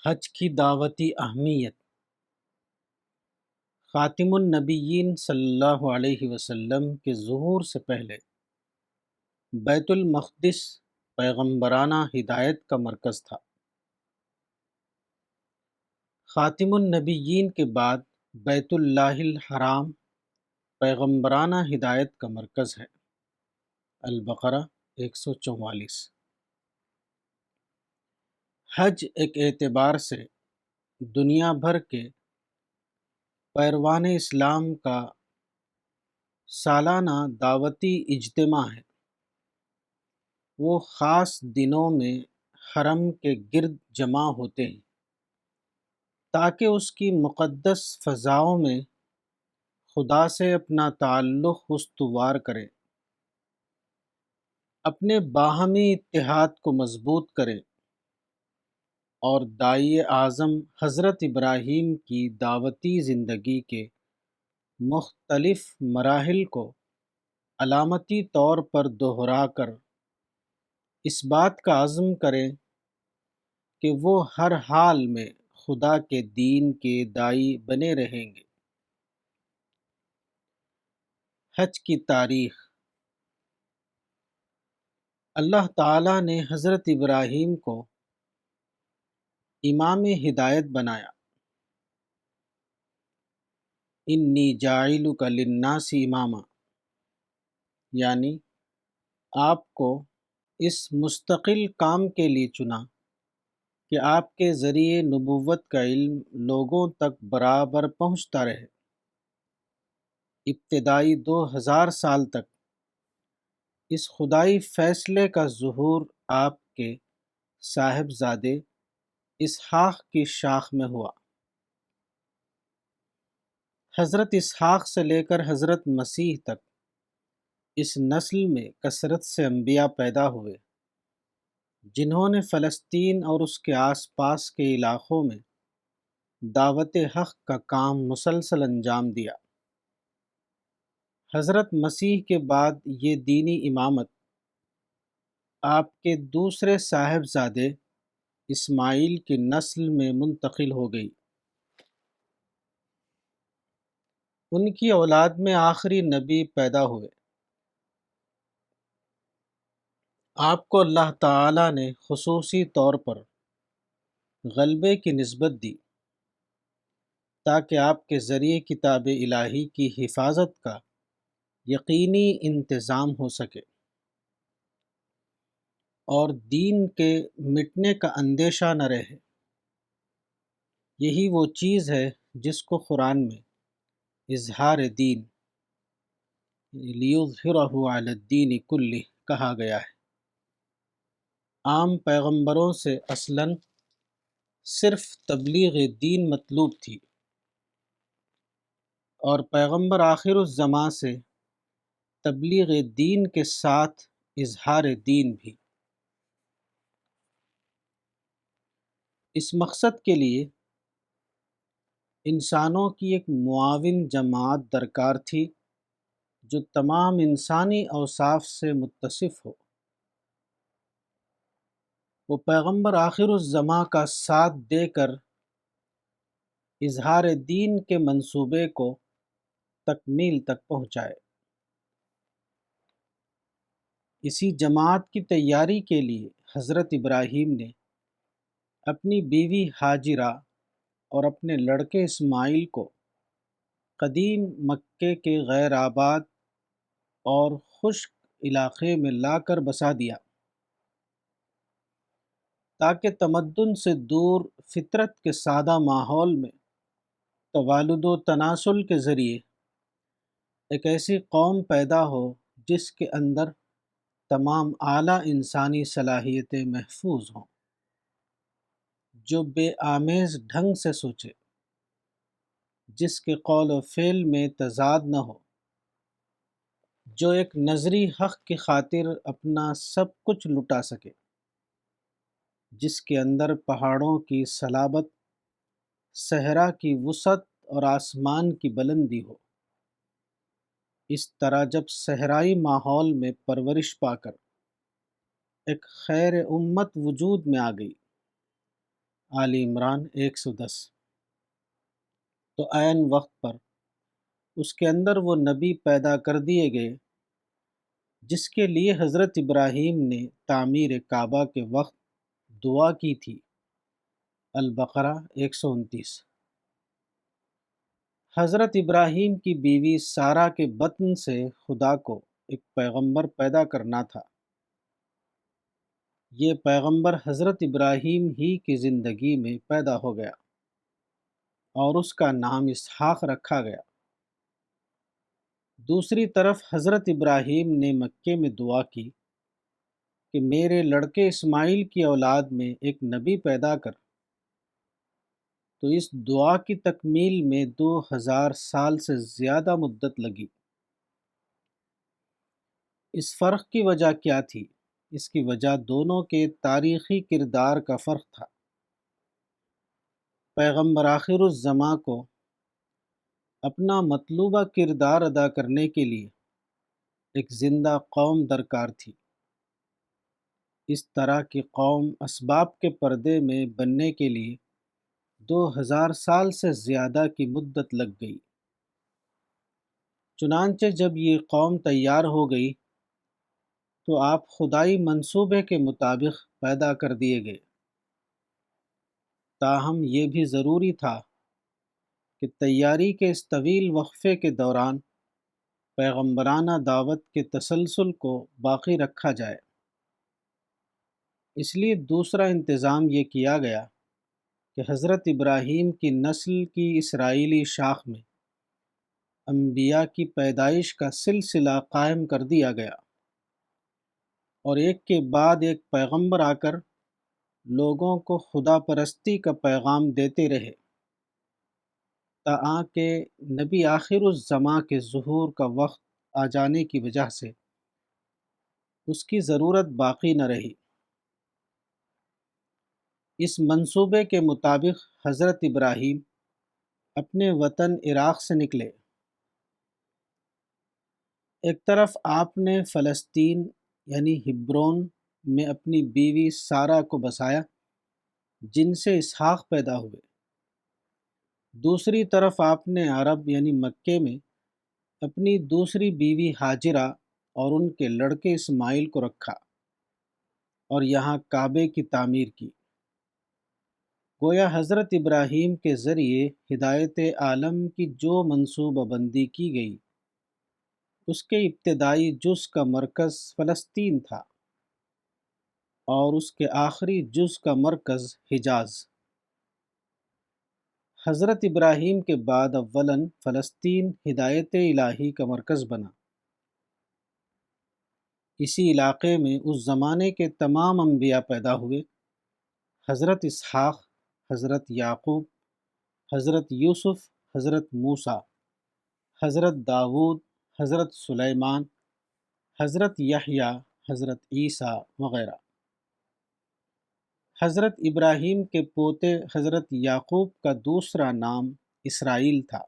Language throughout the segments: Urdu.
حج کی دعوتی اہمیت۔ خاتم النبیین صلی اللہ علیہ وسلم کے ظہور سے پہلے بیت المقدس پیغمبرانہ ہدایت کا مرکز تھا۔ خاتم النبیین کے بعد بیت اللہ الحرام پیغمبرانہ ہدایت کا مرکز ہے۔ البقرہ 144۔ حج ایک اعتبار سے دنیا بھر کے پیروان اسلام کا سالانہ دعوتی اجتماع ہے۔ وہ خاص دنوں میں حرم کے گرد جمع ہوتے ہیں تاکہ اس کی مقدس فضاؤں میں خدا سے اپنا تعلق استوار کریں، اپنے باہمی اتحاد کو مضبوط کریں اور داعی اعظم حضرت ابراہیم کی دعوتی زندگی کے مختلف مراحل کو علامتی طور پر دہرا کر اس بات کا عزم کریں کہ وہ ہر حال میں خدا کے دین کے داعی بنے رہیں گے۔ حج کی تاریخ۔ اللہ تعالیٰ نے حضرت ابراہیم کو امام ہدایت بنایا۔ انی جاعلک للناس اماما، یعنی آپ کو اس مستقل کام کے لیے چنا کہ آپ کے ذریعے نبوت کا علم لوگوں تک برابر پہنچتا رہے۔ ابتدائی 2000 سال تک اس خدائی فیصلے کا ظہور آپ کے صاحبزادے اسحاق کی شاخ میں ہوا۔ حضرت اسحاق سے لے کر حضرت مسیح تک اس نسل میں کثرت سے انبیاء پیدا ہوئے جنہوں نے فلسطین اور اس کے آس پاس کے علاقوں میں دعوت حق کا کام مسلسل انجام دیا۔ حضرت مسیح کے بعد یہ دینی امامت آپ کے دوسرے صاحبزادے اسماعیل کی نسل میں منتقل ہو گئی۔ ان کی اولاد میں آخری نبی پیدا ہوئے۔ آپ کو اللہ تعالیٰ نے خصوصی طور پر غلبے کی نسبت دی تاکہ آپ کے ذریعے کتاب الہی کی حفاظت کا یقینی انتظام ہو سکے اور دین کے مٹنے کا اندیشہ نہ رہے۔ یہی وہ چیز ہے جس کو قرآن میں اظہار دین لیظہرہ علی الدین کلہ کہا گیا ہے۔ عام پیغمبروں سے اصلاً صرف تبلیغ دین مطلوب تھی، اور پیغمبر آخر الزماں سے تبلیغ دین کے ساتھ اظہار دین بھی۔ اس مقصد کے لیے انسانوں کی ایک معاون جماعت درکار تھی جو تمام انسانی اوصاف سے متصف ہو۔ وہ پیغمبر آخر الزماں کا ساتھ دے کر اظہار دین کے منصوبے کو تکمیل تک پہنچائے۔ اسی جماعت کی تیاری کے لیے حضرت ابراہیم نے اپنی بیوی ہاجرہ اور اپنے لڑکے اسماعیل کو قدیم مکے کے غیر آباد اور خشک علاقے میں لا کر بسا دیا تاکہ تمدن سے دور فطرت کے سادہ ماحول میں توالد و تناسل کے ذریعے ایک ایسی قوم پیدا ہو جس کے اندر تمام اعلیٰ انسانی صلاحیتیں محفوظ ہوں، جو بے آمیز ڈھنگ سے سوچے، جس کے قول و فعل میں تضاد نہ ہو، جو ایک نظری حق کی خاطر اپنا سب کچھ لٹا سکے، جس کے اندر پہاڑوں کی صلابت، صحرا کی وسعت اور آسمان کی بلندی ہو۔ اس طرح جب صحرائی ماحول میں پرورش پا کر ایک خیر امت وجود میں آ گئی آل عمران 110۔ تو عین وقت پر اس کے اندر وہ نبی پیدا کر دیے گئے جس کے لیے حضرت ابراہیم نے تعمیر کعبہ کے وقت دعا کی تھی۔ البقرہ 129۔ حضرت ابراہیم کی بیوی سارہ کے بطن سے خدا کو ایک پیغمبر پیدا کرنا تھا۔ یہ پیغمبر حضرت ابراہیم ہی کی زندگی میں پیدا ہو گیا اور اس کا نام اسحاق رکھا گیا۔ دوسری طرف حضرت ابراہیم نے مکے میں دعا کی کہ میرے لڑکے اسماعیل کی اولاد میں ایک نبی پیدا کر، تو اس دعا کی تکمیل میں 2000 سال سے زیادہ مدت لگی۔ اس فرق کی وجہ کیا تھی؟ اس کی وجہ دونوں کے تاریخی کردار کا فرق تھا۔ پیغمبر آخر الزماں کو اپنا مطلوبہ کردار ادا کرنے کے لیے ایک زندہ قوم درکار تھی۔ اس طرح کی قوم اسباب کے پردے میں بننے کے لیے 2000 سال سے زیادہ کی مدت لگ گئی۔ چنانچہ جب یہ قوم تیار ہو گئی تو آپ خدائی منصوبے کے مطابق پیدا کر دیے گئے۔ تاہم یہ بھی ضروری تھا کہ تیاری کے اس طویل وقفے کے دوران پیغمبرانہ دعوت کے تسلسل کو باقی رکھا جائے۔ اس لیے دوسرا انتظام یہ کیا گیا کہ حضرت ابراہیم کی نسل کی اسرائیلی شاخ میں انبیاء کی پیدائش کا سلسلہ قائم کر دیا گیا، اور ایک کے بعد ایک پیغمبر آ کر لوگوں کو خدا پرستی کا پیغام دیتے رہے، تاں کہ نبی آخر الزماں کے ظہور کا وقت آ جانے کی وجہ سے اس کی ضرورت باقی نہ رہی۔ اس منصوبے کے مطابق حضرت ابراہیم اپنے وطن عراق سے نکلے۔ ایک طرف آپ نے فلسطین یعنی ہبرون میں اپنی بیوی سارہ کو بسایا جن سے اسحاق پیدا ہوئے۔ دوسری طرف آپ نے عرب یعنی مکے میں اپنی دوسری بیوی ہاجرہ اور ان کے لڑکے اسماعیل کو رکھا اور یہاں کعبے کی تعمیر کی۔ گویا حضرت ابراہیم کے ذریعے ہدایت عالم کی جو منصوبہ بندی کی گئی اس کے ابتدائی جز کا مرکز فلسطین تھا اور اس کے آخری جز کا مرکز حجاز۔ حضرت ابراہیم کے بعد اولاً فلسطین ہدایت الہی کا مرکز بنا۔ اسی علاقے میں اس زمانے کے تمام انبیاء پیدا ہوئے: حضرت اسحاق، حضرت یعقوب، حضرت یوسف، حضرت موسیٰ، حضرت داؤد، حضرت سلیمان، حضرت یحییٰ، حضرت عیسیٰ وغیرہ۔ حضرت ابراہیم کے پوتے حضرت یعقوب کا دوسرا نام اسرائیل تھا۔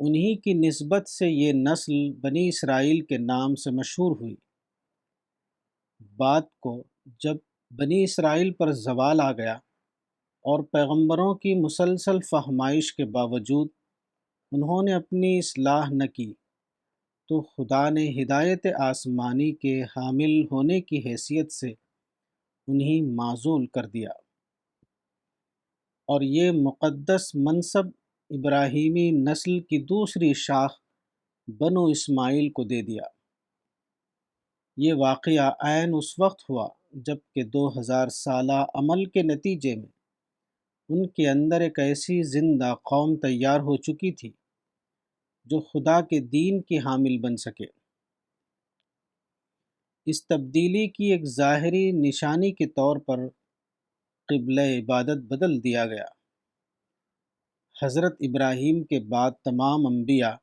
انہی کی نسبت سے یہ نسل بنی اسرائیل کے نام سے مشہور ہوئی۔ بعد کو جب بنی اسرائیل پر زوال آ گیا اور پیغمبروں کی مسلسل فہمائش کے باوجود انہوں نے اپنی اصلاح نہ کی، تو خدا نے ہدایت آسمانی کے حامل ہونے کی حیثیت سے انہیں معزول کر دیا اور یہ مقدس منصب ابراہیمی نسل کی دوسری شاخ بنو اسماعیل کو دے دیا۔ یہ واقعہ عین اس وقت ہوا جب کہ 2000 سالہ عمل کے نتیجے میں ان کے اندر ایک ایسی زندہ قوم تیار ہو چکی تھی جو خدا کے دین کی حامل بن سکے۔ اس تبدیلی کی ایک ظاہری نشانی کے طور پر قبلہ عبادت بدل دیا گیا۔ حضرت ابراہیم کے بعد تمام انبیاء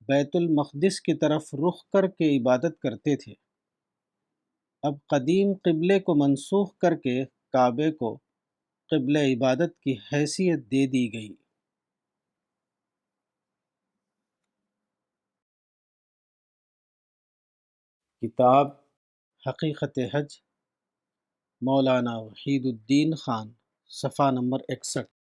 بیت المقدس کی طرف رخ کر کے عبادت کرتے تھے۔ اب قدیم قبلے کو منسوخ کر کے کعبے کو قبلہ عبادت کی حیثیت دے دی گئی۔ کتاب حقیقت حج، مولانا وحید الدین خان صفحہ نمبر 61۔